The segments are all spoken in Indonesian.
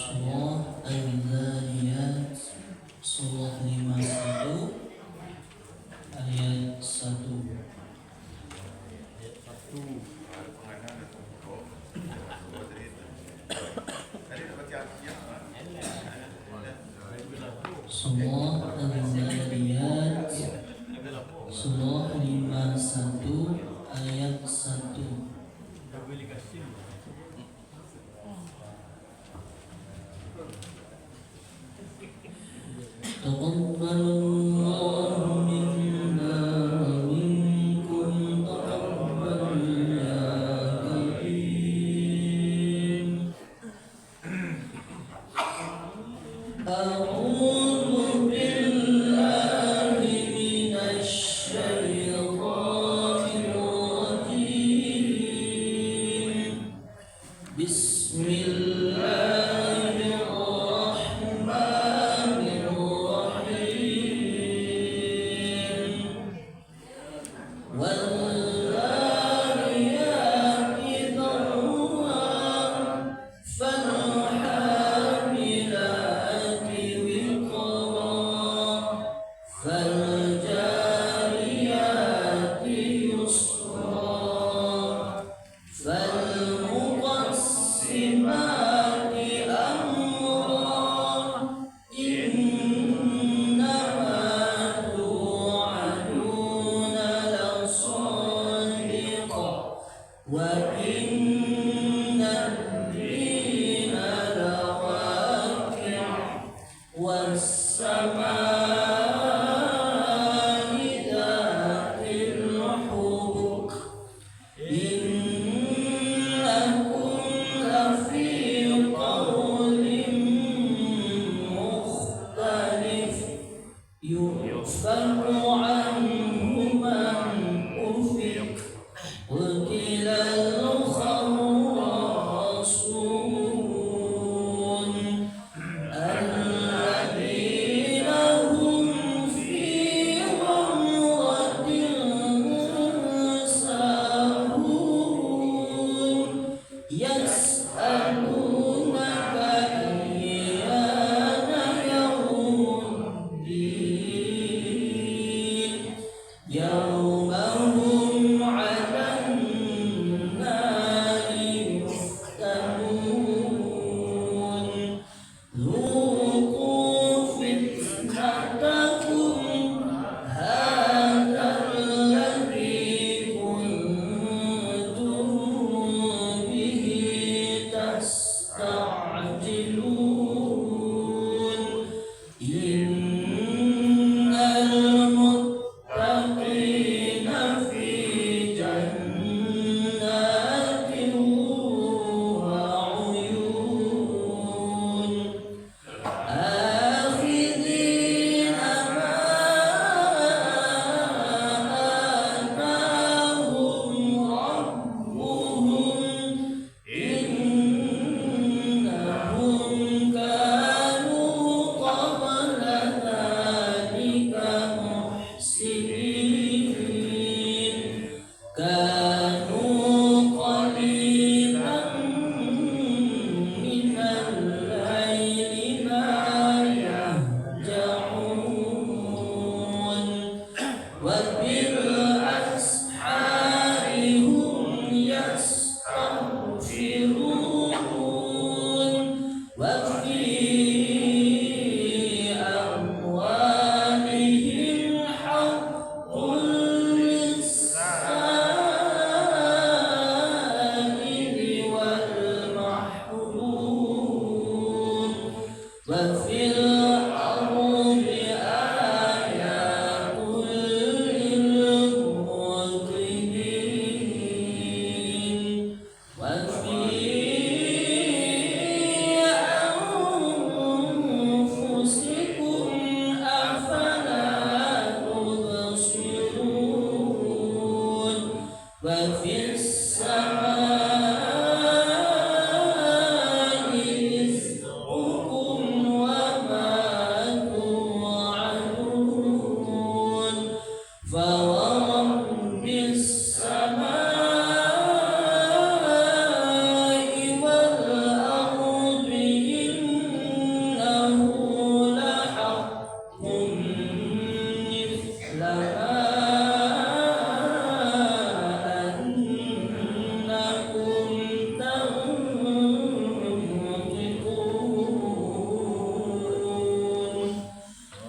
Surah Al-Dhariyat Surah 51 ayat 1. Surah Al-Dhariyat Surah 51 ayat 1. Taqabbalallahu minna wa minkum taqabbal ya karim. A'udzu billahi minasy syaithanir rajim. Bismillahirrahmanirrahim. Wal-dhariyati dharwa fal-hamilati wiqra fal-jariyati yusra fal-muqassimati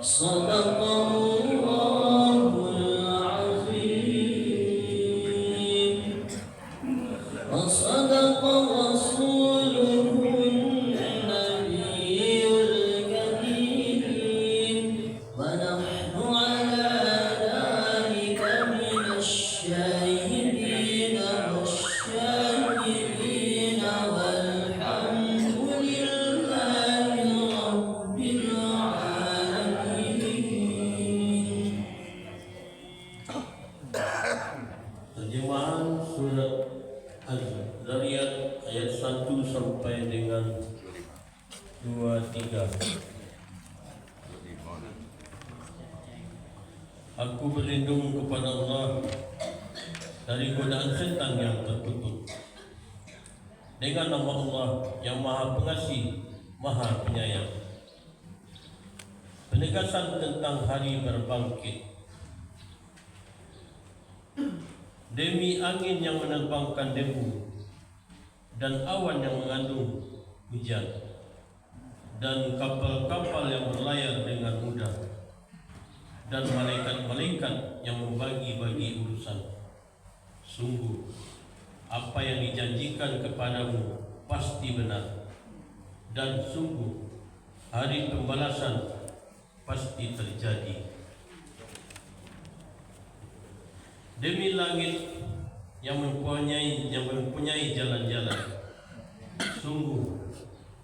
صدق الله العظيم وصدق رسوله النبي الكريم ونحن على ذلك من الشاهدين والشاكرين والحمد لله رب العالمين. Terjemahan surat Az-Zariyat ayat 1 sampai dengan 23. Aku berlindung kepada Allah dari godaan setan yang terkutuk. Dengan nama Allah yang Maha Pengasih, Maha Penyayang. Penegasan tentang hari berbangkit. Demi angin yang menerbangkan debu dan awan yang mengandung hujan dan kapal-kapal yang berlayar dengan mudah dan malaikat-malaikat yang membagi-bagi urusan. Sungguh apa yang dijanjikan kepadamu pasti benar, dan sungguh hari pembalasan pasti terjadi. Demi langit yang mempunyai jalan-jalan, sungguh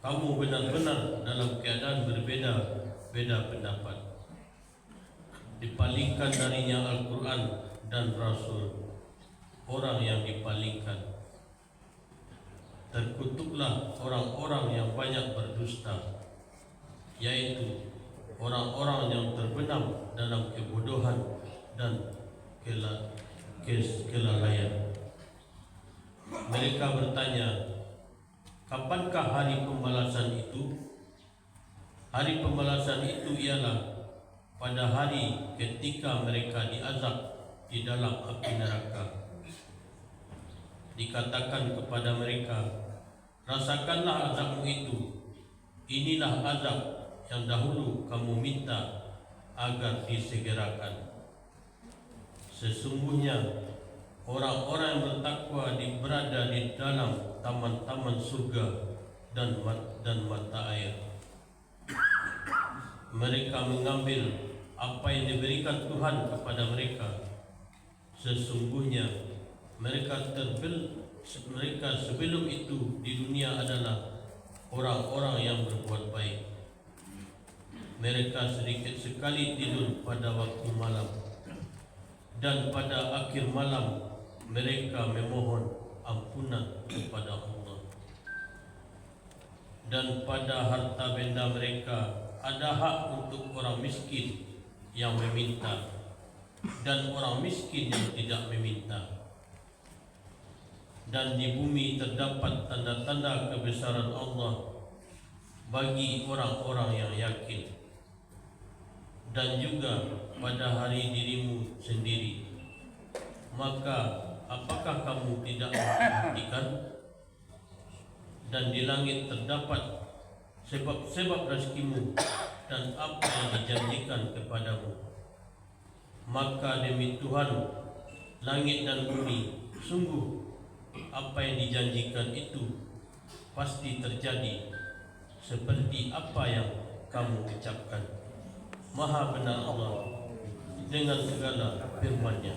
kamu benar-benar dalam keadaan berbeda-beda pendapat. Dipalingkan darinya Al-Quran dan Rasul, orang yang dipalingkan. Terkutuklah orang-orang yang banyak berdusta, yaitu orang-orang yang terbenam dalam kebodohan dan kelalaian. Mereka bertanya, kapankah hari pembalasan itu? Hari pembalasan itu ialah pada hari ketika mereka diazab di dalam api neraka. Dikatakan kepada mereka, rasakanlah azabmu itu. Inilah azab yang dahulu kamu minta agar disegerakan. Sesungguhnya orang-orang yang bertakwa berada di dalam taman-taman surga dan mata air. Mereka mengambil apa yang diberikan Tuhan kepada mereka. Sesungguhnya mereka sebelum itu di dunia adalah orang-orang yang berbuat baik. Mereka sedikit sekali tidur pada waktu malam, dan pada akhir malam mereka memohon ampunan kepada Allah. Dan pada harta benda mereka ada hak untuk orang miskin yang meminta dan orang miskin yang tidak meminta. Dan di bumi terdapat tanda-tanda kebesaran Allah bagi orang-orang yang yakin. Dan juga pada hari dirimu sendiri. Maka apakah kamu tidak memperhatikan? Dan di langit terdapat sebab-sebab rezekimu dan apa yang dijanjikan kepadamu. Maka demi Tuhan langit dan bumi, sungguh apa yang dijanjikan itu pasti terjadi seperti apa yang kamu ucapkan. Maha benar Allah dengan segala firman-Nya.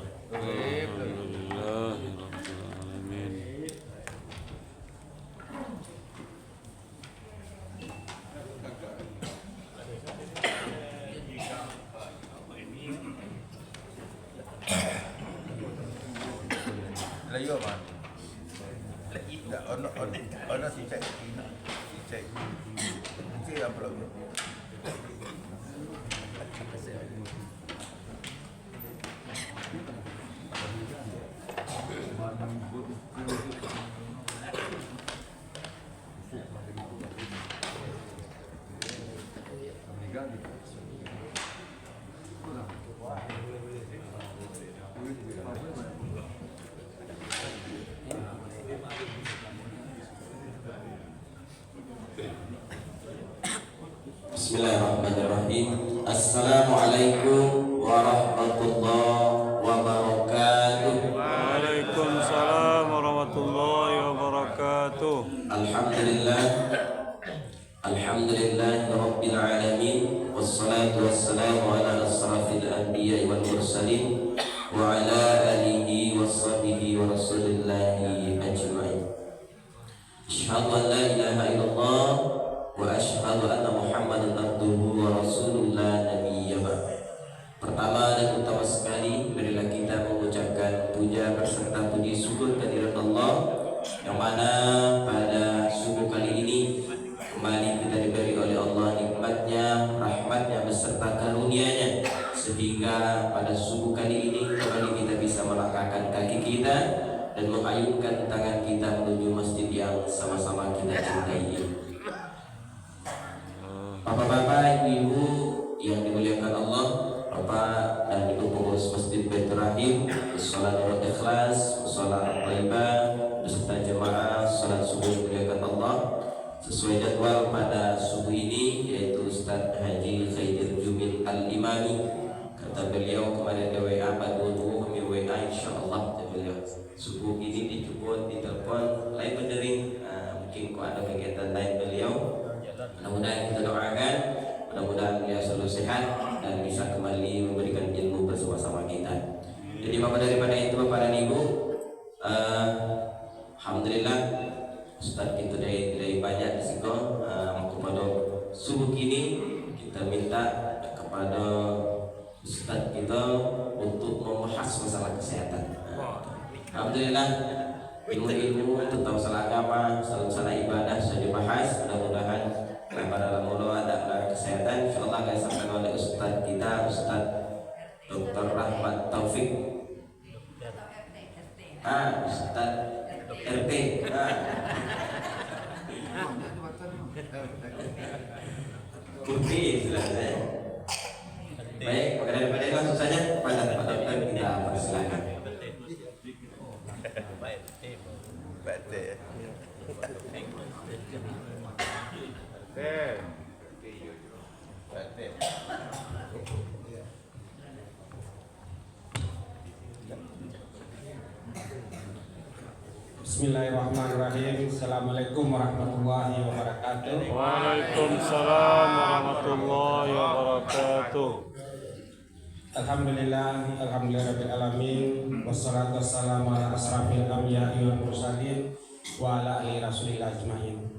Layu apa? Tak, ono si cek. Cek apa lagi? Bismillahirrahmanirrahim. Assalamualaikum warahmatullahi wabarakatuh. Waalaikumsalam warahmatullahi wabarakatuh. Alhamdulillah rabbil alamin, wassalatu wassalamu ala asrafil anbiya'i wal mursalin wa ala alihi washabihi wa rasulillahi ajma'in. Asyhadu an la ilaha illallah wa asyhadu anna Muhammadan abduhu wa rasulullah nabiyya ba'd. Pertama dan utama sekali, marilah kita mengucapkan puja beserta puji syukur kehadirat Allah, yang mana pada subuh kali ini kembali kita diberi oleh Allah nikmatnya, rahmatnya beserta karunia-Nya, sehingga pada subuh kali ini kembali kita bisa melangkahkan kaki kita dan mengayunkan tangan kita menuju masjid yang sama-sama kita cintai ini. Bapak-bapak, ibu-ibu yang dimuliakan Allah, Bapak dan Ibu pengurus Masjid Baitur Rahim, sholat Nurul Ikhlas, sholat Thayyibah beserta jemaah sholat subuh dimuliakan Allah sesuai jadwal pada subuh ini, yaitu Ustaz Haji Khaidir Jumin Al-Imami. Kata beliau kemarin di WA, Pak Dulu kami WA insyaallah beliau subuh ini dijemput, ditelepon lain berdering, mungkin kok ada kegiatan lain beliau. Mudah-mudahan kita doakan, mudah-mudahan beliau selalu sehat dan bisa kembali memberikan ilmu bersama-sama kita. Jadi Bapak, daripada itu Bapak dan Ibu, alhamdulillah Ustaz kita dari banyak di sini. Kepada subuh kini kita minta kepada Ustaz kita untuk membahas masalah kesehatan. Alhamdulillah ilmu-ilmu tentang masalah agama, masalah ibadah sudah dibahas. Mudah-mudahan pada dalam ada kesehatan insyaallah akan disampaikan oleh Ustaz kita, Ustaz Dr. Rahmat Taufik. Ustaz RT. Kursi istilahnya. Baik, maka daripada itu langsung saja pada Pak Dokter kita persilakan. Bismillahirrahmanirrahim. Assalamualaikum warahmatullahi wabarakatuh. Waalaikumsalam warahmatullahi wabarakatuh. Alhamdulillahirabbil alamin, wassalatu wassalamu ala asrafil anbiya'i wal mursalin wa ala alihi rasulillah ajmain.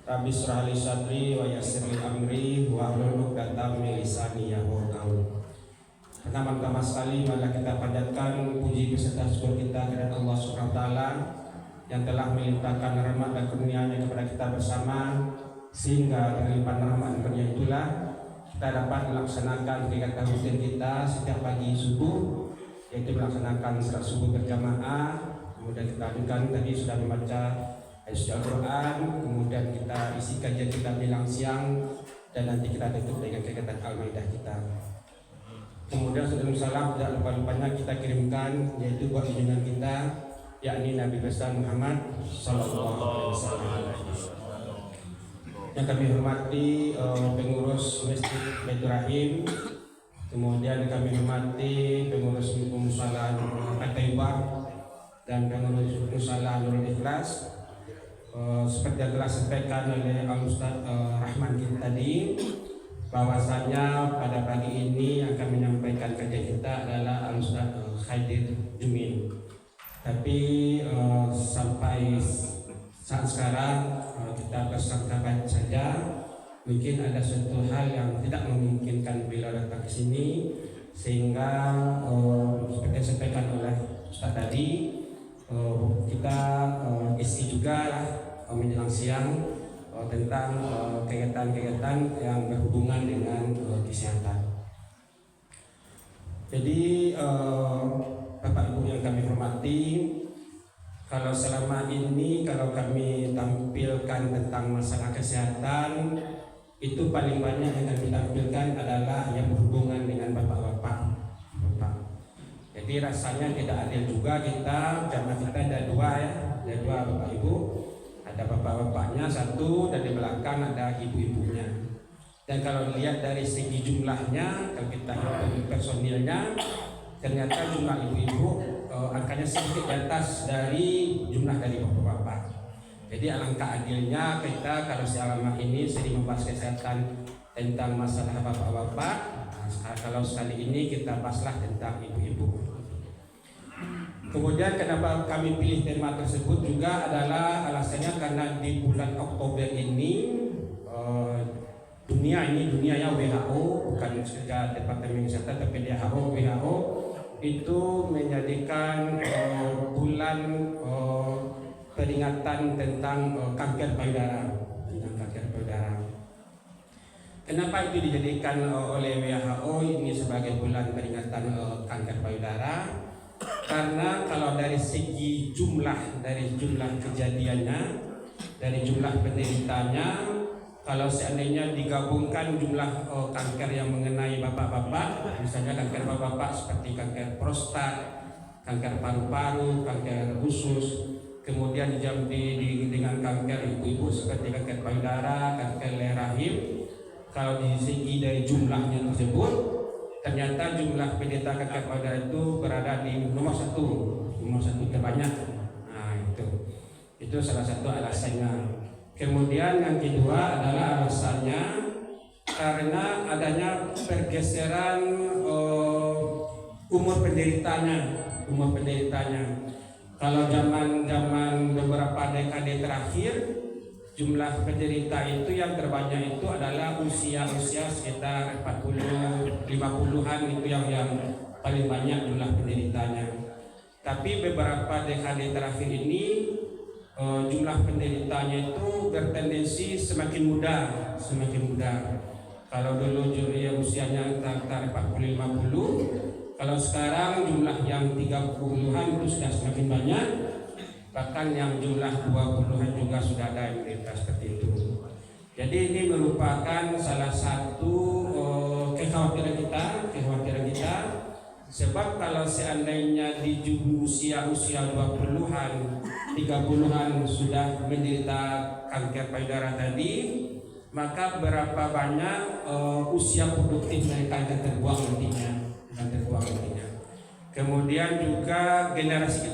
Rabbi shrah li sadri wa yassir li amri wa hlul 'uqdatam min lisani yafqahu qawli. Pertama-tama sekali mari kita panjatkan puji beserta syukur kita kepada Allah Subhanahu wa taala yang telah melimpahkan rahmat dan karunia-Nya kepada kita bersama, sehingga dengan limpahan rahmat dan karunia itulah kita dapat melaksanakan kegiatan rutin kita setiap pagi subuh, yaitu melaksanakan salat subuh berjamaah. Kemudian kita adukan tadi sudah membaca ayat Al-Quran, kemudian kita isi kajian kita menjelang siang, dan nanti kita tutup dengan kegiatan Al-Maidah kita. Kemudian sebelum salam tidak lupa-lupanya kita kirimkan, yaitu buat junjungan kita, yakni Nabi besar Muhammad Sallallahu Alaihi Wasallam. Yang kami hormati pengurus Masjid Baitur Rahim, kemudian kami hormati pengurus Musala Thayyibah dan pengurus Musala Nurul Ikhlas. Seperti yang telah disampaikan oleh Al-Ustaz Rahman kita tadi, bahwasanya pada pagi ini yang akan menyampaikan kajian kita adalah Al-Ustaz Khaidir Jumin. Tapi sampai saat sekarang kita bersahabat saja. Mungkin ada suatu hal yang tidak memungkinkan beliau datang ke sini, sehingga seperti yang disampaikan oleh Ustaz tadi, kita isi juga menjelang siang tentang kegiatan-kegiatan yang berhubungan dengan kesehatan. Jadi Bapak Ibu yang kami hormati, kalau selama ini kalau kami tampilkan tentang masalah kesehatan, itu paling banyak yang kami tampilkan adalah yang berhubungan dengan bapak-bapak. Jadi rasanya tidak adil juga kita, jamaah kita ada dua ya, ada dua Bapak Ibu, ada bapak-bapaknya satu dan di belakang ada ibu-ibunya. Dan kalau dilihat dari segi jumlahnya, kalau kita hitung personilnya, ternyata jumlah ibu-ibu angkanya sedikit di atas dari jumlah dari bapak-bapak. Jadi alangkah adilnya kita kalau selama ini sering membahas kesehatan tentang masalah bapak-bapak, kalau sekali ini kita bahaslah tentang ibu-ibu. Kemudian kenapa kami pilih tema tersebut juga adalah alasannya karena di bulan Oktober ini dunia ya WHO, bukan saja Departemen Kesehatan tapi WHO itu menjadikan bulan peringatan tentang kanker payudara. Kenapa itu dijadikan oleh WHO ini sebagai bulan peringatan kanker payudara? Karena kalau dari segi jumlah kejadiannya, dari jumlah penderitanya, kalau seandainya digabungkan jumlah kanker yang mengenai bapak-bapak, misalnya kanker bapak-bapak seperti kanker prostat, kanker paru-paru, kanker usus, kemudian dengan kanker ibu-ibu seperti kanker payudara, kanker leher rahim, kalau di segi dari jumlahnya tersebut, ternyata jumlah penderita kanker payudara itu berada di nomor satu terbanyak. Nah itu salah satu alasannya. Kemudian yang kedua adalah alasannya karena adanya pergeseran umur penderitanya. Kalau zaman beberapa dekade terakhir, jumlah penderita itu yang terbanyak itu adalah usia sekitar 40-50-an, itu yang paling banyak jumlah penderitanya. Tapi beberapa dekade terakhir ini jumlah penderitanya itu bertendensi semakin muda. Kalau dulu usianya antara 40-50, kalau sekarang jumlah yang 30-an itu sudah semakin banyak, bahkan yang jumlah 20-an juga sudah ada yang menderita seperti itu. Jadi ini merupakan salah satu kekhawatiran kita, sebab kalau seandainya di usia 20-an, 30-an sudah menderita kanker payudara tadi, maka berapa banyak usia produktif mereka akan terbuang nantinya. Kemudian juga generasi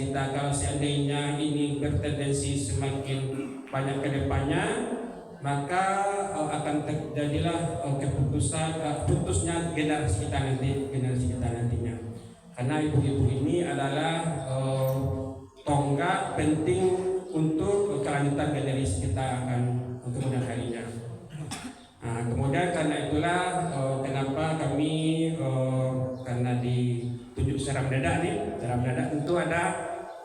kita kalau seandainya ini bertendensi semakin banyak ke depannya, maka akan terjadilah putusnya generasi kita nantinya. Karena ibu-ibu ini adalah tonggak penting untuk kelanjutan generasi kita akan kemudian harinya. Nah, kemudian karena itulah kenapa kami karena ditunjuk secara mendadak tentu ada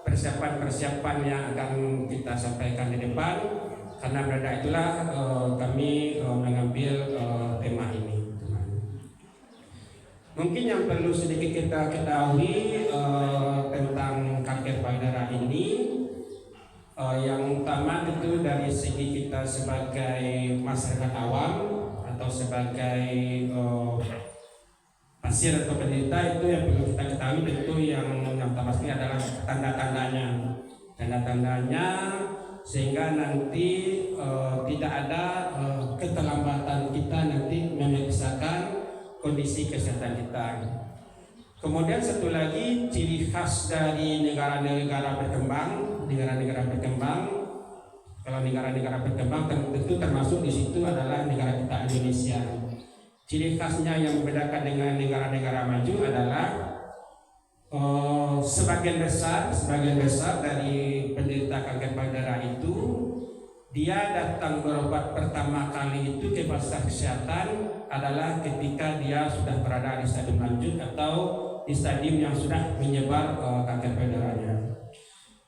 persiapan yang akan kita sampaikan di depan. Karena mendadak itulah kami mengambil tema ini. Mungkin yang perlu sedikit kita ketahui tentang kanker payudara ini, yang utama tentu dari segi kita sebagai masyarakat awam atau sebagai pasien atau penderita, itu yang perlu kita ketahui tentu yang pertama sekali adalah tanda-tandanya, sehingga nanti tidak ada keterlambatan kita nanti memeriksakan kondisi kesehatan kita. Kemudian satu lagi ciri khas dari negara-negara berkembang. Kalau negara-negara berkembang tentu termasuk di situ adalah negara kita Indonesia. Ciri khasnya yang membedakan dengan negara-negara maju adalah sebagian besar dari penderita kanker payudara itu dia datang berobat pertama kali itu ke fasilitas kesehatan adalah ketika dia sudah berada di stadium lanjut atau di stadium yang sudah menyebar kanker payudaranya.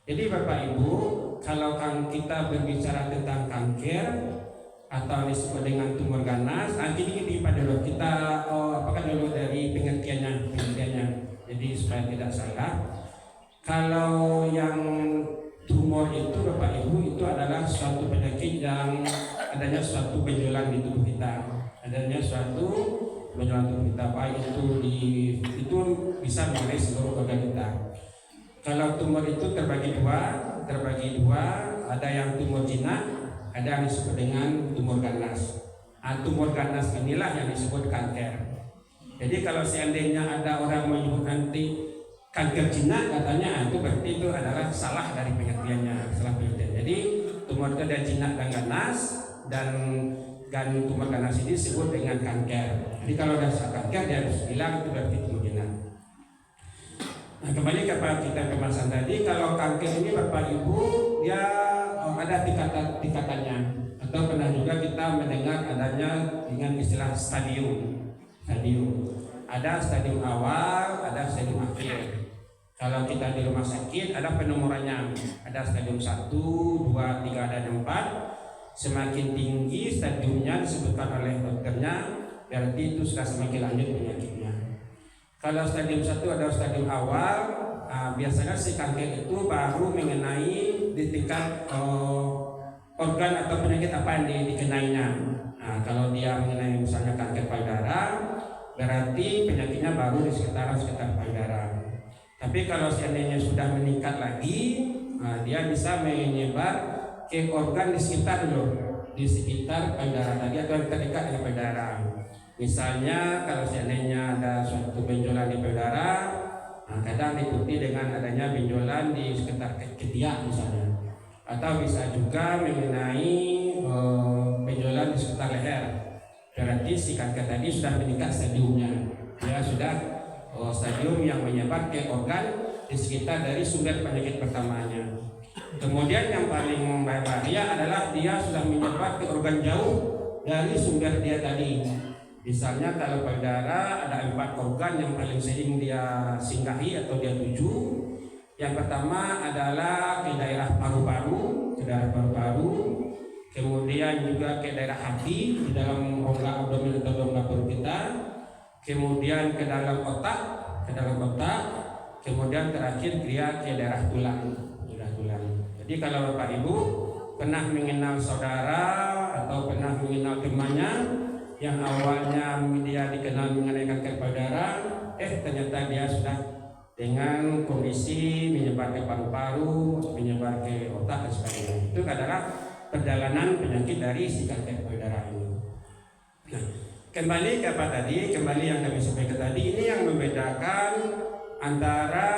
Jadi Bapak Ibu, kalau kita berbicara tentang kanker atau disebut dengan tumor ganas, ini dulu kita apakah dulu dari pengertiannya. Jadi supaya tidak salah, kalau yang tumor itu Bapak Ibu itu adalah suatu penyakit yang adanya suatu benjolan di tubuh kita, baik itu bisa mengenai seluruh organ kita. Kalau tumor itu terbagi dua, ada yang tumor jinak, ada yang disebut dengan tumor ganas. tumor ganas inilah yang disebut kanker. Jadi kalau seandainya ada orang menyebut nanti kanker jinak, katanya itu berarti itu adalah salah dari pengertiannya, salah pengertian. Jadi tumor itu ada jinak dan ganas, dan tumor ganas ini disebut dengan kanker. Jadi kalau ada kanker dia harus bilang itu berarti tumor jinak. Nah, kembali kepada kita pembahasan tadi, kalau kanker ini Bapak Ibu dia ada tingkatannya, atau pernah juga kita mendengar adanya dengan istilah stadium. Ada stadium awal, ada stadium akhir. Kalau kita di rumah sakit ada penomorannya, ada stadium 1, 2, 3, dan 4. Semakin tinggi stadiumnya disebutkan oleh dokternya, berarti itu sudah semakin lanjut penyakitnya. Kalau stadium 1 adalah stadium awal, biasanya si kanker itu baru mengenai di tingkat organ atau penyakit apa yang dikenainya. Kalau dia mengenai misalnya kanker payudara, berarti penyakitnya baru di sekitar payudara. Tapi kalau seandainya sudah meningkat lagi, dia bisa menyebar ke organ di sekitar payudara tadi atau yang terdekat dengan payudara. Misalnya kalau seandainya ada suatu benjolan di payudara, kadang diikuti dengan adanya benjolan di sekitar ketiak misalnya, atau bisa juga mengenai benjolan di sekitar leher. Berarti si kanker tadi sudah meningkat stadiumnya, dia sudah stadium yang menyebar ke organ di sekitar dari sumber penyakit pertamanya. Kemudian yang paling berbahaya adalah dia sudah menyebar ke organ jauh dari sumber dia tadi. Misalnya kalau payudara ada 4 organ yang paling sering dia singgahi atau dia tuju. Yang pertama adalah ke daerah paru-paru, kemudian juga ke daerah hati, di dalam rongga abdomen atau rongga perut kita, kemudian ke dalam otak, kemudian terakhir dia ke daerah tulang. Jadi kalau Bapak Ibu pernah mengenal saudara atau pernah mengenal temannya yang awalnya dia dikenal mengenai kanker payudara, ternyata dia sudah dengan kondisi menyebar ke paru-paru, menyebar ke otak dan sebagainya. Itu adalah perjalanan penyakit dari si kanker payudara ini. Nah, kembali ke apa tadi? Kembali yang kami sampaikan tadi, ini yang membedakan antara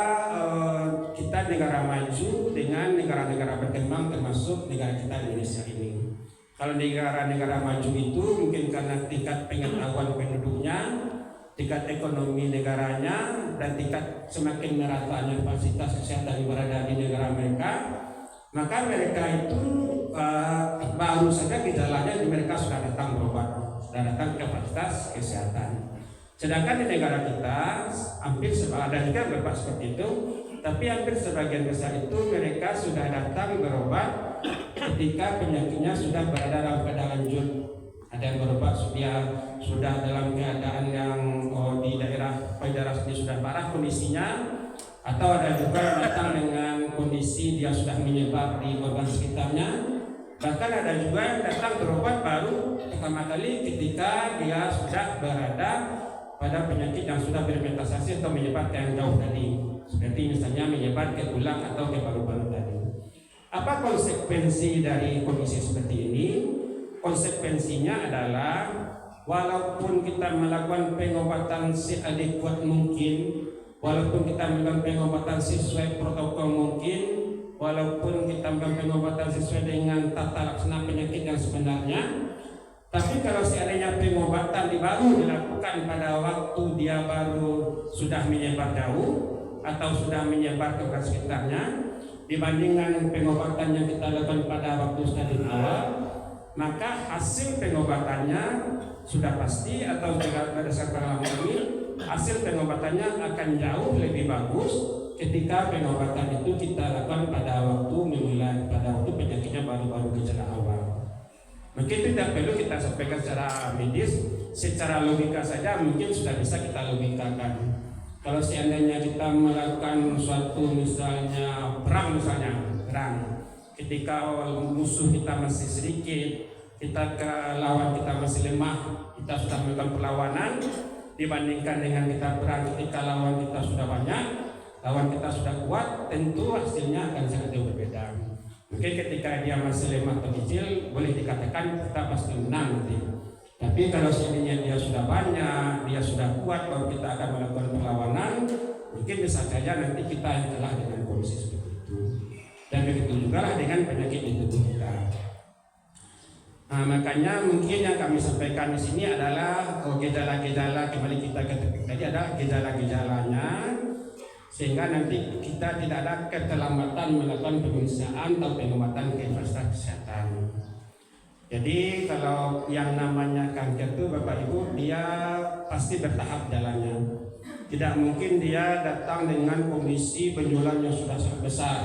kita negara maju dengan negara-negara berkembang, termasuk negara kita Indonesia ini. Kalau negara-negara maju itu mungkin karena tingkat pengetahuan penduduknya, tingkat ekonomi negaranya, dan tingkat semakin meratanya fasilitas kesehatan yang berada di negara mereka, maka mereka itu baru saja gejalanya mereka sudah datang berobat, sudah datang ke fasilitas kesehatan. Sedangkan di negara kita hampir ada juga beberapa seperti itu, tapi hampir sebagian besar itu mereka sudah datang berobat ketika penyakitnya sudah berada dalam keadaan lanjut. Ada yang berobat sudah dalam keadaan yang di daerah payudara ini sudah parah kondisinya, atau ada juga yang datang dengan kondisi dia sudah menyebar di organ sekitarnya. Bahkan ada juga yang datang berobat baru pertama kali ketika dia sudah berada pada penyakit yang sudah bermetasasi atau menyebar ke yang jauh tadi, seperti misalnya menyebar ke tulang atau ke paru-paru tadi. Apa konsekuensi dari kondisi seperti ini? Konsekuensinya adalah walaupun kita melakukan pengobatan seadekuat mungkin, walaupun kita melakukan pengobatan sesuai protokol mungkin, walaupun kita melakukan pengobatan sesuai dengan tata laksana penyakit yang sebenarnya, tapi kalau seandainya pengobatan baru dilakukan pada waktu dia baru sudah menyebar jauh atau sudah menyebar ke sekitarnya, dibandingkan pengobatan yang kita lakukan pada waktu stadium awal, maka hasil pengobatannya sudah pasti atau berdasarkan pengalaman ini, hasil pengobatannya akan jauh lebih bagus ketika pengobatan itu kita lakukan pada waktu penyakitnya baru-baru gejala awal. Mungkin tidak perlu kita sampaikan secara medis, secara logika saja mungkin sudah bisa kita logikakan. Kalau seandainya kita melakukan suatu misalnya perang, ketika musuh kita masih sedikit, kita ke lawan kita masih lemah, kita sudah melakukan perlawanan, dibandingkan dengan kita perang ketika lawan kita sudah banyak, lawan kita sudah kuat, tentu hasilnya akan sangat jauh berbeda. Mungkin ketika dia masih lemah atau kecil, boleh dikatakan kita pasti menang nanti. Tapi kalau seandainya dia sudah banyak, dia sudah kuat, baru kita akan melakukan perlawanan, mungkin bisa saja nanti kita yang kalah dengan kondisi seperti itu. Dan begitu juga lah dengan penyakit di tubuh kita. Nah, makanya mungkin yang kami sampaikan di sini adalah gejala-gejala, kembali kita ke tadi adalah gejala-gejalanya, sehingga nanti kita tidak ada keterlambatan melakukan pemeriksaan atau pengobatan ke fasilitas kesehatan. Jadi kalau yang namanya kanker itu Bapak Ibu, dia pasti bertahap jalannya. Tidak mungkin dia datang dengan kondisi benjolan yang sudah sangat besar.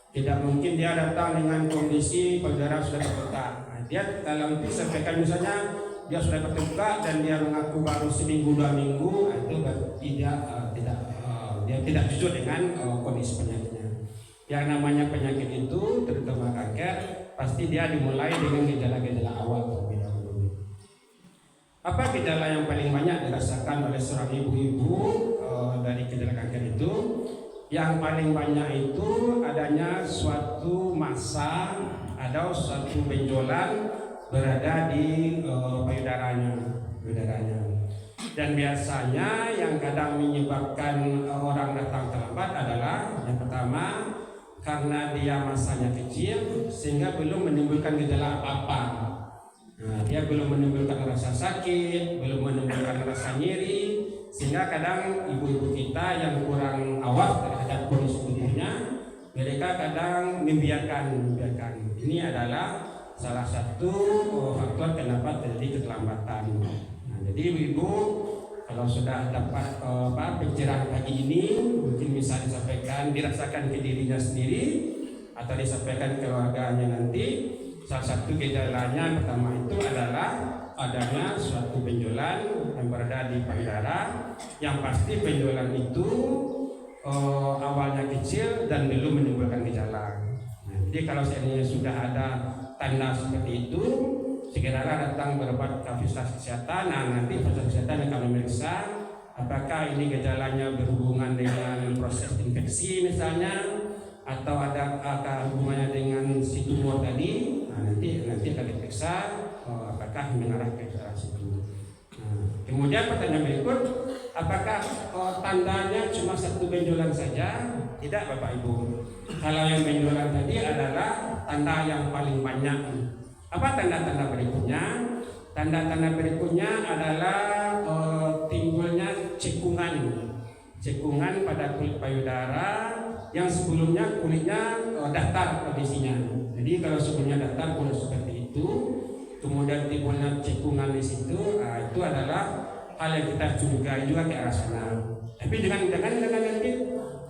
Tidak mungkin dia datang dengan kondisi payudara sudah terbuka. Nah, dia kalau itu sampaikan misalnya dia sudah terbuka dan dia mengaku baru seminggu 2 minggu, itu dia tidak jujur dengan kondisi penyakitnya. Yang namanya penyakit itu terutama kanker pasti dia dimulai dengan gejala-gejala awal terlebih dahulu. Apa gejala yang paling banyak dirasakan oleh seorang ibu-ibu dari gejala kanker itu? Yang paling banyak itu adanya suatu massa atau suatu benjolan berada di payudaranya. Dan biasanya yang kadang menyebabkan orang datang terlambat adalah yang pertama, karena dia masanya kecil sehingga belum menimbulkan gejala apa-apa. Nah, dia belum menimbulkan rasa sakit, belum menimbulkan rasa nyeri, sehingga kadang ibu-ibu kita yang kurang awas terhadap kondisi tubuhnya, mereka kadang membiarkan. Ini adalah salah satu faktor kenapa terjadi keterlambatan. Nah, jadi ibu-ibu kalau sudah dapat pencerahan pagi ini, mungkin bisa dirasakan ke dirinya sendiri atau disampaikan ke keluarganya nanti. Salah satu gejalanya pertama itu adalah adanya suatu benjolan yang berada di payudara, yang pasti benjolan itu awalnya kecil dan belum menimbulkan gejala. Nah, jadi kalau seandainya sudah ada tanda seperti itu, segeralah datang berobat ke fasilitas kesehatan. Nah, nanti fasilitas kesehatan akan memeriksa apakah ini gejalanya berhubungan dengan proses infeksi misalnya, atau ada hubungannya dengan si tumor tadi. Nah, nanti akan diperiksa apakah mengarah ke arah situ. Nah, kemudian pertanyaan berikut, apakah tandanya cuma satu benjolan saja? Tidak Bapak Ibu. Kalau yang benjolan tadi adalah tanda yang paling banyak. Apa tanda-tanda berikutnya? Tanda-tanda berikutnya adalah timbulnya cekungan pada kulit payudara yang sebelumnya kulitnya datar kondisinya. Jadi kalau sebelumnya datar kulit seperti itu, kemudian timbulnya cekungan di situ, itu adalah hal yang kita curigai juga ke arah sana. Tapi dengan nanti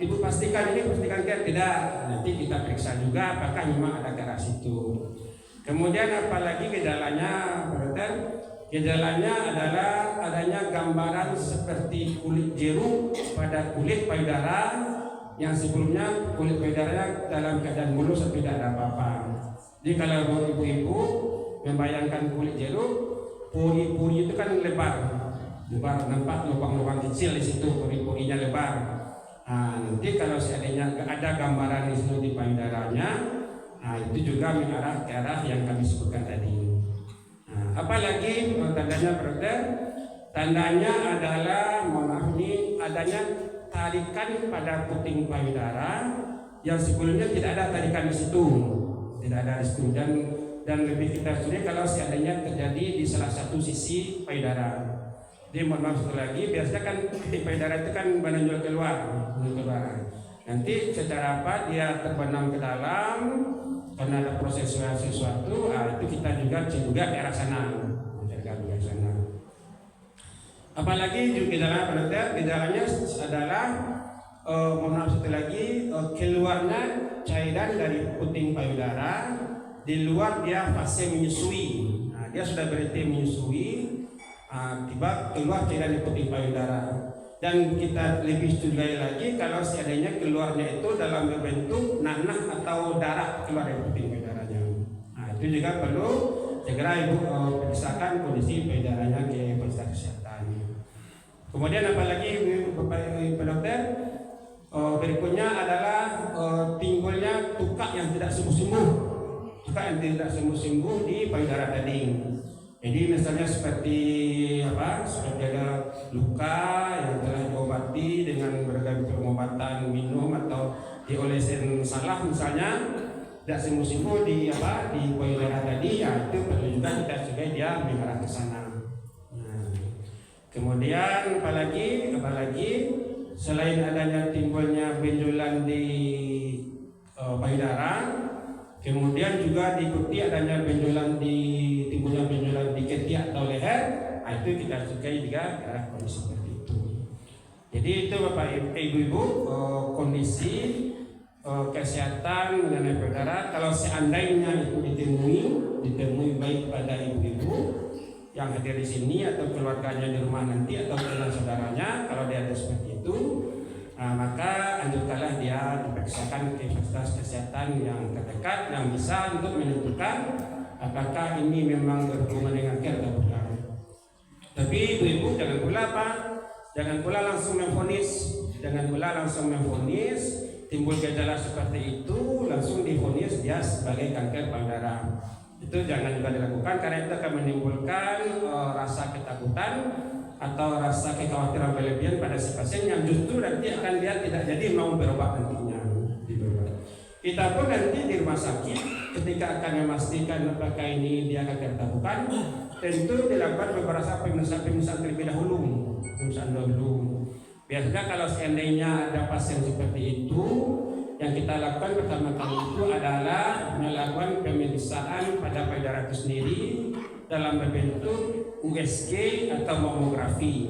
ibu pastikan tidak, nanti kita periksa juga apakah memang ada ke arah situ. Kemudian apalagi gejalanya, brother? Gejalanya adalah adanya gambaran seperti kulit jeruk pada kulit payudara yang sebelumnya kulit payudaranya dalam keadaan mulus atau tidak ada apa-apa. Jadi kalau ibu-ibu membayangkan kulit jeruk, pori-pori itu kan lebar, nampak lubang-lubang kecil di situ, pori-porinya lebar. Nah, nanti kalau seandainya ada gambaran di situ di payudaranya, nah itu juga mengarah ke arah yang kami sebutkan tadi. Nah, apalagi tandanya brother? Tandanya adalah, adanya tarikan pada puting payudara yang sebelumnya tidak ada tarikan di situ, dan lebih kita studi kalau seandainya terjadi di salah satu sisi payudara. Jadi mohon maaf sekali lagi, biasanya kan puting payudara itu kan menonjol keluar. Nanti secara apa dia terbenam ke dalam karena ada proses sesuatu, itu kita juga ke arah sana. Apalagi juga gejalanya adalah mohon maaf sekali lagi, keluarnya cairan dari puting payudara, di luar dia fase menyusui. Nah, dia sudah berhenti menyusui, tiba keluar cairan di puting payudara. Dan kita lebih curigai lagi kalau seandainya keluarnya itu dalam bentuk nanah atau darah keluar dari puting payudaranya. Nah, itu juga perlu segera ibu periksakan kondisi payudaranya ke fasilitas kesehatan. Kemudian apalagi Bapak Ibu dokter, berikutnya adalah timbulnya tukak yang tidak sembuh-sembuh di payudara tadi. Jadi misalnya seperti ada luka yang telah diobati dengan berbagai pengobatan minum atau diolesin salah misalnya tidak sembuh-sembuh di payudara tadi, ya itu perlu juga kita cegah dia mengarah ke sana. Nah, kemudian apalagi selain adanya timbulnya benjolan di payudara, kemudian juga diikuti adanya timbulnya benjolan di ketiak atau leher, itu kita cegah juga kondisi seperti itu. Jadi itu Bapak Ibu, kondisi kesehatan mengenai payudara. Kalau seandainya itu ditemui baik pada ibu-ibu yang hadir di sini atau keluarganya di rumah nanti atau dengan saudaranya, kalau dia ada seperti itu, maka anjurkanlah dia diperiksakan ke fasilitas kesehatan yang terdekat yang bisa untuk menentukan apakah ini memang berhubungan dengan kanker atau bukan. Tapi ibu-ibu jangan pula langsung memvonis timbul gejala seperti itu langsung divonis dia sebagai kanker payudara. Itu jangan juga dilakukan karena itu akan menimbulkan rasa ketakutan atau rasa kekhawatiran berlebihan pada si pasien yang justru nanti akan dia tidak jadi mau berobat nantinya. Kita pun nanti di rumah sakit ketika akan memastikan apakah ini dia kanker atau bukan, tentu dilakukan beberapa pemeriksaan terlebih dahulu. Biasanya kalau seandainya ada pasien seperti itu, yang kita lakukan pertama kali itu adalah melakukan pemeriksaan pada payudara itu sendiri dalam bentuk USG atau mamografi.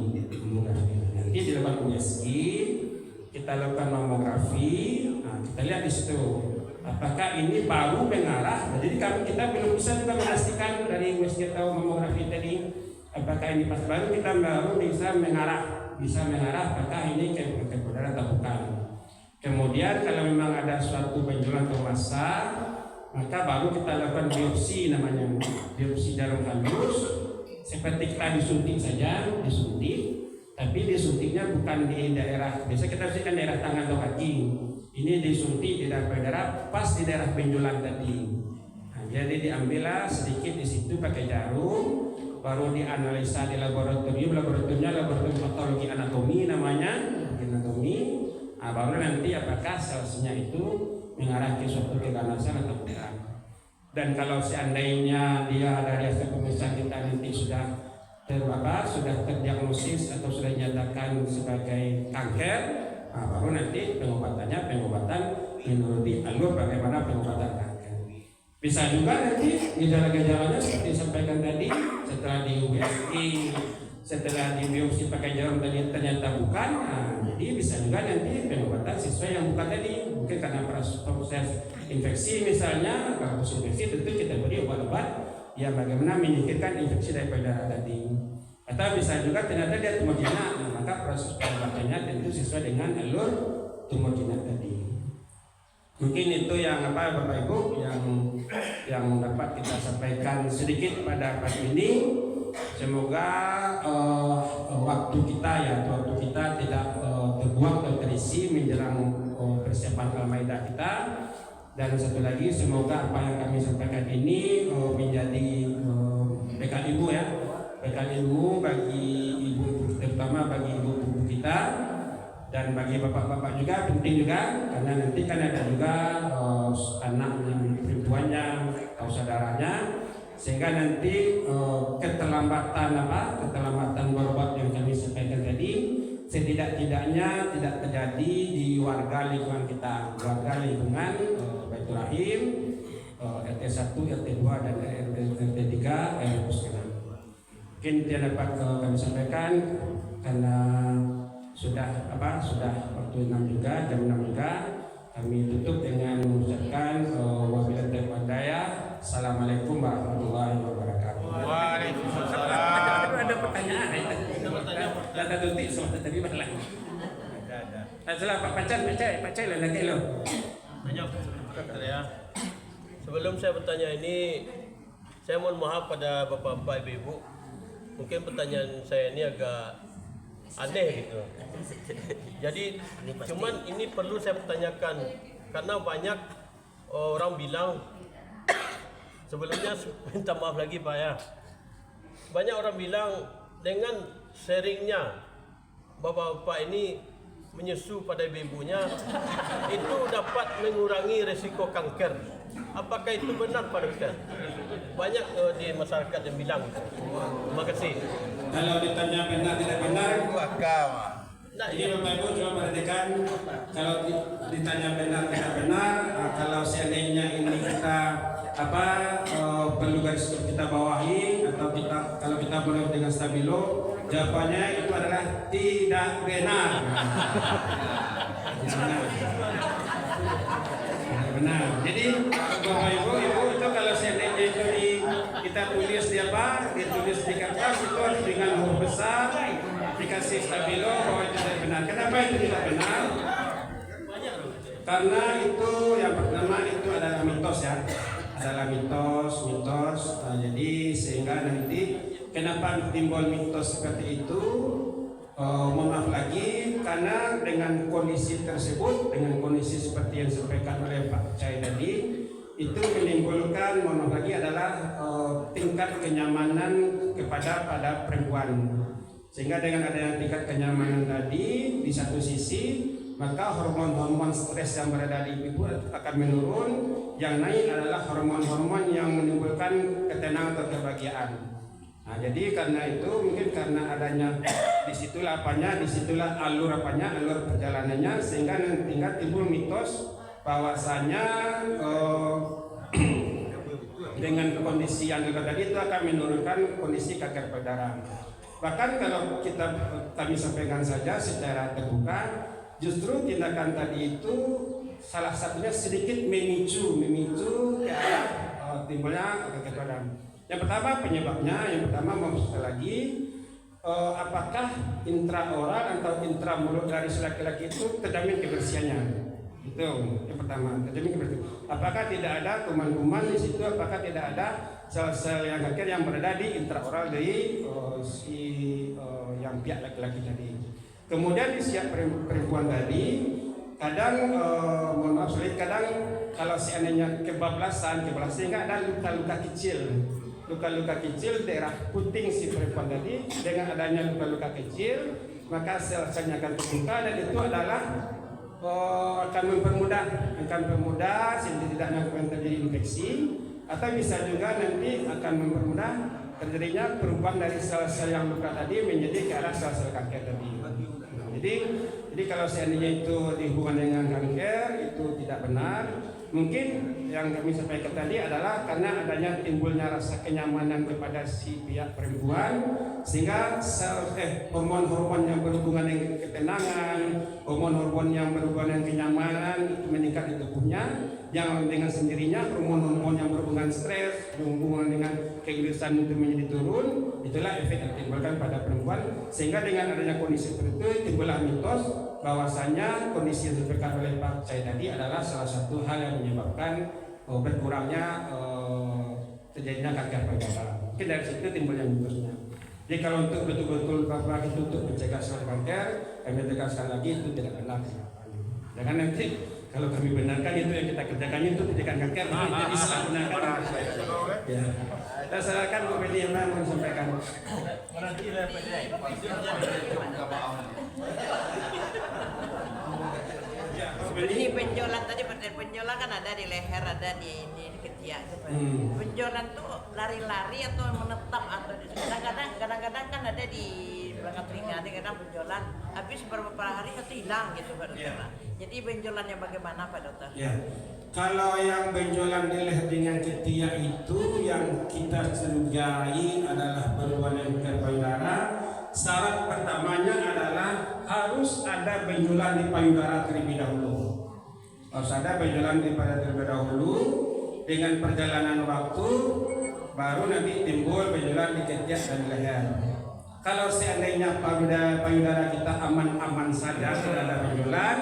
Nanti dilakukan USG, kita lakukan mamografi. Nah, kita lihat di situ apakah ini baru mengarah. Jadi kita belum bisa juga memastikan dari USG atau mamografi tadi apakah ini pas baru, kita baru bisa mengarah apakah ini kanker payudara atau bukan. Kemudian kalau memang ada suatu benjolan atau massa, maka baru kita lakukan biopsi, namanya biopsi jarum halus, seperti kita disuntik saja, tapi disuntiknya bukan di daerah, biasa kita suntikkan daerah tangan atau kaki. Ini disuntik di daerah payudara, pas di daerah benjolan tadi. Nah, jadi diambillah sedikit di situ pakai jarum, baru dianalisa di laboratorium patologi anatomi namanya, nah, baru nanti apakah sel-selnya itu mengarah ke suatu keganasan atau bukan. Dan kalau seandainya dia dari hasil pemeriksaan kita nanti sudah terdiagnosis atau sudah dinyatakan sebagai kanker, nah, baru nanti pengobatan menurut alur bagaimana pengobatan kanker. Bisa juga nanti gejala-gejalanya seperti disampaikan tadi, setelah di USG, setelah di biopsi pakai jarum tadi ternyata bukan, nah, jadi bisa juga nanti pengobatan sesuai yang bukan tadi. Mungkin karena proses infeksi misalnya, kalau proses infeksi tentu kita beri obat-obat yang bagaimana menyingkirkan infeksi dari payudara tadi. Atau bisa juga ternyata dia tumor jinak, nah, maka proses pengobatannya tentu sesuai dengan alur tumor jinak tadi. Mungkin itu yang Bapak Ibu yang dapat kita sampaikan sedikit pada pagi ini. Semoga waktu kita tidak terbuang atau terisi menjelang persiapan Al-Maidah kita. Dan satu lagi, semoga apa yang kami sampaikan ini menjadi bekal ilmu bagi ibu, terutama bagi ibu-ibu kita. Dan bagi bapak-bapak juga penting juga, karena nanti kan ada juga anaknya, perempuannya atau saudaranya, sehingga nanti keterlambatan berobat yang kami sampaikan tadi setidak-tidaknya tidak terjadi di warga lingkungan kita, warga lingkungan Baitul Rahim, RT 1, RT 2 dan RT 3 RT. Mungkin dia dapat kami sampaikan karena sudah waktu 6 juga, jam 6 juga. Kami tutup dengan mengucapkan wabillahi taufiq wal hidayah. Assalamualaikum warahmatullahi wabarakatuh. Waalaikumsalam. Ada pertanyaan? Ada tutup semata tadi malah. Ada. Salah Pak Pacai lah nak lo. Sebelum saya bertanya ini, saya mohon maaf pada bapak-bapak, ibu-ibu. Mungkin pertanyaan saya ini agak aneh gitu. Jadi cuman ini perlu saya pertanyakan karena banyak orang bilang, sebelumnya minta maaf lagi Pak ya, banyak orang bilang dengan sharingnya bapak-bapak ini menyusu pada ibu-ibunya itu dapat mengurangi risiko kanker. Apakah itu benar Pak Dokter? Banyak di masyarakat yang bilang itu. Terima kasih. Kalau ditanya benar tidak benar, Nah, jadi Bapak Ibu coba perhatikan, kalau ditanya benar tidak benar, kalau seandainya ini kita perlu garis kita bawahi atau kalau kita boleh dengan stabilo, jawabannya itu adalah tidak benar. Tidak benar. Jadi Bapak Ibu itu kalau seandainya itu kita tulis ditulis di kertas itu harus dengan huruf besar, dikasih stabilo bahwa itu tidak benar. Kenapa itu tidak benar? Karena itu yang pertama itu adalah mitos ya. Adalah mitos. Jadi sehingga nanti kenapa timbul mitos seperti itu? Mohon maaf lagi karena dengan kondisi tersebut, dengan kondisi seperti yang disampaikan oleh Pak Cai tadi, itu menimbulkan mohon maaf lagi adalah tingkat kenyamanan pada perempuan. Sehingga dengan adanya tingkat kenyamanan tadi di satu sisi, maka hormon-hormon stres yang berada di ibu akan menurun. Yang naik adalah hormon-hormon yang menimbulkan ketenangan atau kebahagiaan. Nah, jadi karena itu mungkin karena adanya disitulah alur perjalanannya, sehingga tingkat timbul mitos bahwasanya dengan kondisi yang tadi itu akan menurunkan kondisi kanker payudara. Bahkan kalau kami sampaikan saja secara terbuka, justru tindakan tadi itu salah satunya sedikit memicu ke arah timbulnya kanker payudara. Yang pertama penyebabnya, maksud lagi apakah intraoral atau intramulut dari laki-laki itu terjamin kebersihannya? Itu yang pertama, terjamin kebersihan. Apakah tidak ada kuman-kuman di situ? Apakah tidak ada sel-sel yang kanker yang berada di intraoral dari yang pihak laki-laki tadi? Kemudian di setiap perempuan tadi, kadang kadang kalau seandainya kebablasan sehingga ada luka-luka kecil daerah puting si perempuan tadi. Dengan adanya luka-luka kecil, maka sel-selnya akan terbuka dan itu adalah akan mempermudah sehingga tidak akan terjadi infeksi, atau bisa juga nanti akan mempermudah terjadinya perubahan dari sel-sel yang luka tadi menjadi ke arah sel-sel kanker tadi. Jadi kalau seandainya itu dihubungkan dengan kanker itu tidak benar. Mungkin yang kami sampaikan tadi adalah karena adanya timbulnya rasa kenyamanan kepada si pihak perempuan, sehingga hormon-hormon yang berhubungan dengan ketenangan, hormon-hormon yang berhubungan dengan kenyamanan itu meningkat di tubuhnya, yang dengan sendirinya hormon-hormon yang berhubungan stres, berhubungan dengan kegelisahan itu menjadi turun. Itulah efek yang ditimbulkan pada perempuan, sehingga dengan adanya kondisi seperti itu timbullah mitos bahwasanya kondisi yang disampaikan oleh Pak Cai tadi adalah salah satu hal yang menyebabkan berkurangnya terjadinya kanker payudara. Mungkin dari situ timbulnya mitosnya. Jadi kalau untuk betul-betul Bapak itu untuk mencegah sel kanker, kami tegaskan lagi itu tidak benar. Jangan nanti kalau kami benarkan itu yang kita kerjakan itu pencegahan kanker, jadi salah gunakan. Ya. Dan silakan Bu Beni yang mau sampaikan. Ini penjolan tadi, penjolan kan ada di leher, ada di ketiak. Penjolan tuh lari-lari atau menetap atau kadang-kadang kan ada di belakang telinga, kadang penjolan habis beberapa hari itu hilang gitu Pak Dokter. Jadi benjolannya bagaimana Pak Dokter? Ya. Kalau yang benjolan di leher dengan ketiak itu yang kita curigai adalah berhubungan dengan payudara, syarat pertamanya adalah harus ada benjolan di payudara terlebih dahulu. Harus ada benjolan di payudara terlebih dahulu. Dengan perjalanan waktu baru nanti timbul benjolan di ketiak dan leher. Kalau seandainya payudara kita aman-aman saja, tidak ada benjolan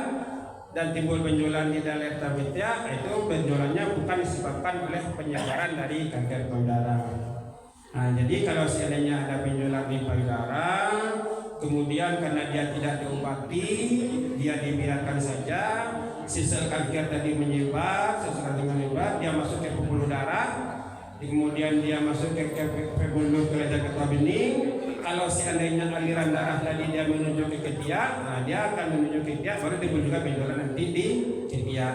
dan timbul benjolan di dalam ketiak, itu benjolannya bukan disebabkan oleh penyebaran dari kanker payudara. Nah, jadi kalau seandainya ada benjolan di payudara, kemudian karena dia tidak diobati, dia dibiarkan saja, sel kanker tadi menyebar, dia masuk ke pembuluh darah, kemudian dia masuk ke pembuluh kelenjar getah bening. Kalau seandainya aliran darah tadi dia menuju ke ketiak, nah dia akan menuju ke ketiak, baru timbul juga benjolan nanti di ketiak.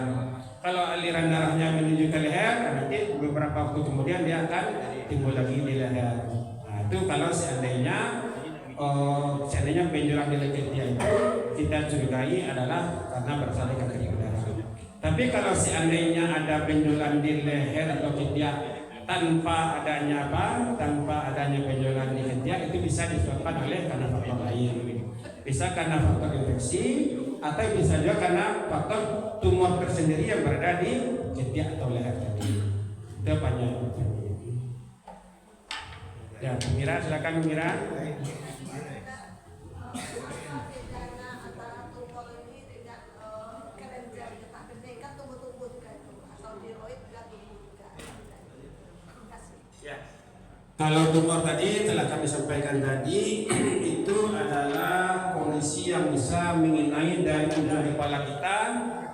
Kalau aliran darahnya menuju ke leher, nanti beberapa waktu kemudian dia akan timbul lagi di leher. Nah itu kalau seandainya benjolan di ketiak itu kita curigai adalah karena berasal dari kanker payudara. Tapi kalau seandainya ada benjolan di leher atau ketiak tanpa adanya benjolan di ketiak, itu bisa disebabkan oleh karena faktor lain. Bisa karena faktor infeksi atau bisa juga karena faktor tumor tersendiri yang berada di ketiak atau leher tadi. Itu banyak. Ya, Mira, silakan Mira. Kalau tumor tadi telah kami sampaikan tadi, itu adalah kondisi yang bisa mengenai dari ujung kepala kita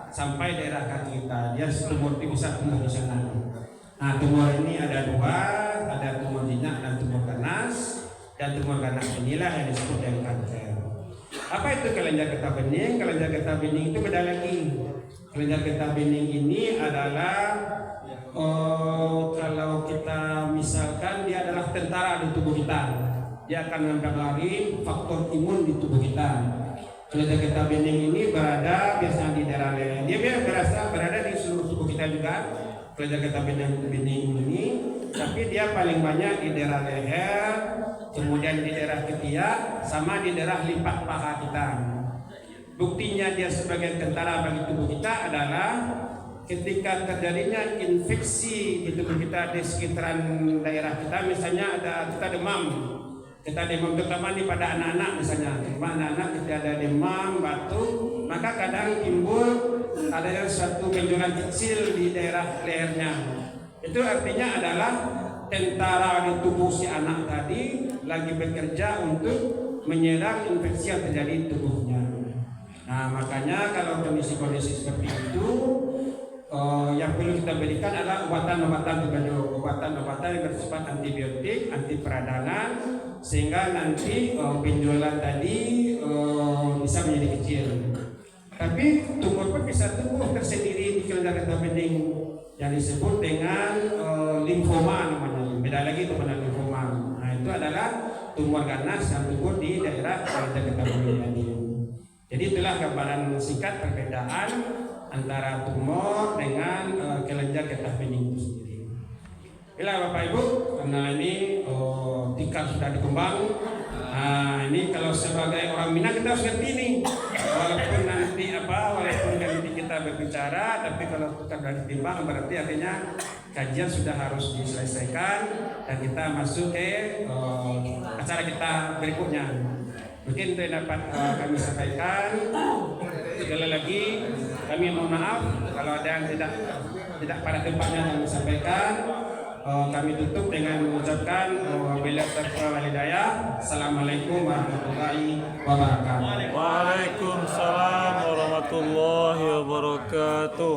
sampai daerah kaki kita. Dia tumor itu bisa tumbuh di sana. Nah, tumor ini ada dua, ada tumor jinak dan tumor ganas. Dan tumor ganas inilah yang disebut dengan kanker. Apa itu kelenjar getah bening? Kelenjar getah bening itu beda lagi. Kelenjar getah bening ini adalah kalau kita misalkan dia adalah tentara di tubuh kita, dia akan mempengaruhi faktor imun di tubuh kita. Kelenjar getah bening ini berada biasanya di daerah leher. Dia berada di seluruh tubuh kita juga. Kelenjar getah bening ini, tapi dia paling banyak di daerah leher, kemudian di daerah ketiak, sama di daerah lipat paha kita. Buktinya dia sebagai tentara bagi tubuh kita adalah ketika terjadinya infeksi di tubuh kita di sekitaran daerah kita, misalnya kita demam terutama pada anak-anak misalnya, anak-anak kita ada demam, batuk, maka kadang timbul ada suatu benjolan kecil di daerah lehernya. Itu artinya adalah tentara di tubuh si anak tadi lagi bekerja untuk menyerang infeksi yang terjadi di tubuhnya. Nah makanya kalau kondisi-kondisi seperti itu, yang perlu kita berikan adalah obatan-obatan yang bersifat antibiotik, anti peradangan, sehingga nanti benjolan tadi bisa menjadi kecil. Tapi tumor pun bisa tumbuh tersendiri di kelenjar getah bening yang disebut dengan limfoma namanya. Beda lagi itu dengan limfoma. Nah itu adalah tumor ganas yang tumbuh di daerah kelenjar getah bening tadi. Jadi itulah gambaran singkat perbedaan antara tumor dengan kelenjar getah bening itu sendiri. Inilah Bapak Ibu, karena ini tikar sudah dikembang. Nah ini kalau sebagai orang Minang kita harus ngerti ini. Walaupun nanti kita berbicara, tapi kalau tikar sudah ditimbang berarti artinya kajian sudah harus diselesaikan dan kita masuk ke acara kita berikutnya. Mungkin itu yang dapat kami sampaikan. Sekali lagi kami mohon maaf kalau ada yang tidak pada tempatnya yang disampaikan. Kami tutup dengan mengucapkan wabillahi taufiq wal hidayah. Assalamualaikum warahmatullahi wabarakatuh. Waalaikumsalam warahmatullahi wabarakatuh.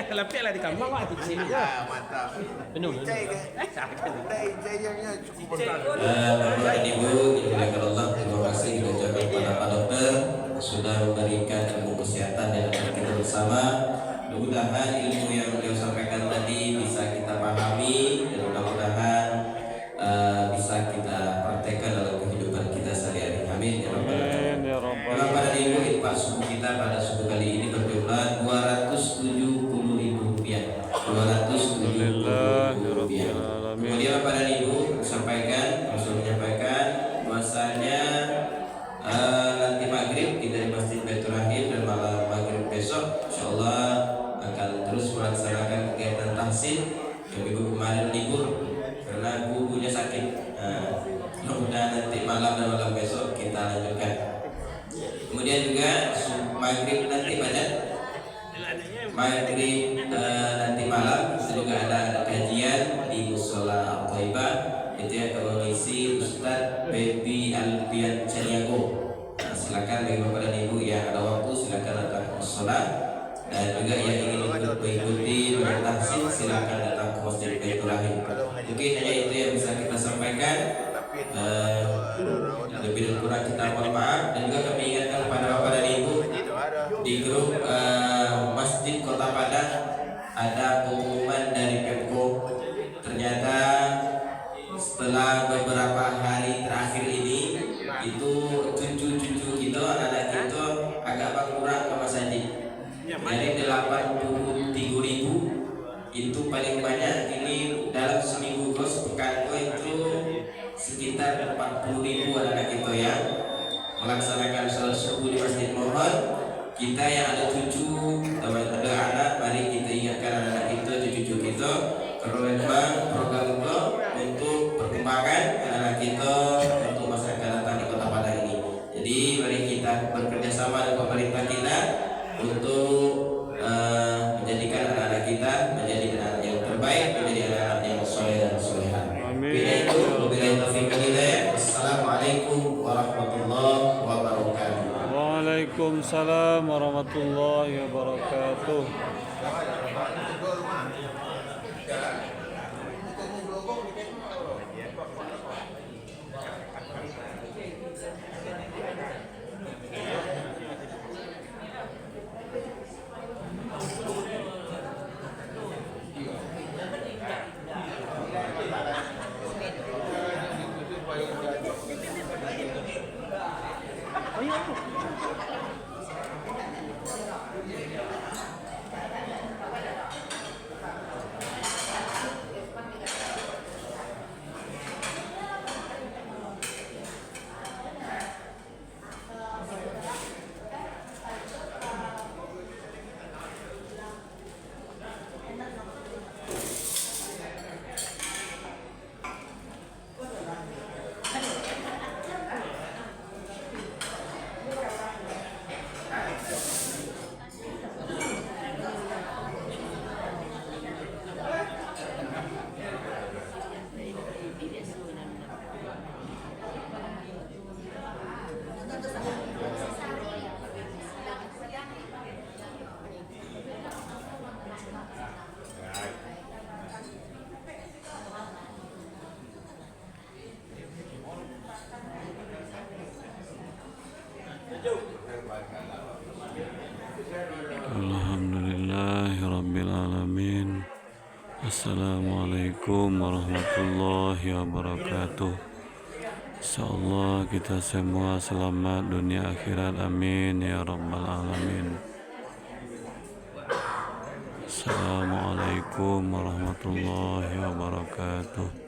Lapik lah di kamar lah tu sini. Mantap. Penuh. Bapak dan Ibu, dimuliakan Allah, terima kasih diucapkan kepada Pak Dokter sudah memberikan ilmu kesehatan dan kita bersama. Mudah-mudahan ilmu yang beliau sampaikan tadi bisa kita pahami dan mudah-mudahan bisa kita praktekkan dalam kehidupan kita sehari-hari. Amin ya rabbal alamin. Bapak dan Ibu, infak subuh kita pada subuh kali ini berjumlah Rp270.000. Kemudian Bapak dan Ibu menyampaikan bahwasanya nanti maghrib kita di Masjid Baitur Rahim dan malam maghrib besok insyaallah akan terus melaksanakan kegiatan tahsin yang minggu kemarin libur karena gurunya sakit. Mudah-mudahan nanti malam dan malam besok kita lanjutkan. Kemudian juga maghrib nanti pada maghrib nanti malam itu juga ada kajian di Musola Al-Thaibah, itu yang mengisi Ustadz Baby Alpian Caniago. Silakan bagi Bapak dan Ibu yang ada waktu silakan datang ke musola dan juga yang ingin ikut mengikuti bertahsin silakan datang ke Masjid Baitur Rahim. Mungkin hanya itu yang bisa kita sampaikan. Lebih dan kurang kita mohon maaf, dan juga kami ingatkan kepada Bapak dan Ibu di grup Masjid Kota Padang ada pengumuman dari Pemko. Ternyata setelah beberapa hari terakhir ini itu cucu-cucu kita, anak-anak kita agak berkurang ke masjid. Dari 83.000 itu paling banyak ini dalam seminggu ke sepekan itu sekitar 40.000 anak-anak kita yang melaksanakan salat subuh di masjid. Mohon kita yang ada cucu, ada anak, mari kita ingatkan anak-anak kita, cucu-cucu kita, karena memang program itu untuk perkembangan anak kita untuk masa akan datang di Kota Padang ini. Jadi mari kita bekerja sama dengan pemerintah kita untuk menjadikan anak-anak kita menjadi anak yang terbaik, menjadi anak yang soleh dan soleha. Amin. Assalamualaikum warahmatullahi wabarakatuh. Waalaikumsalam warahmatullahi wabarakatuh. Alhamdulillahirrabbilalamin. Assalamualaikum warahmatullahi wabarakatuh. Insyaallah kita semua selamat dunia akhirat, amin ya rabbal alamin. Assalamualaikum warahmatullahi wabarakatuh.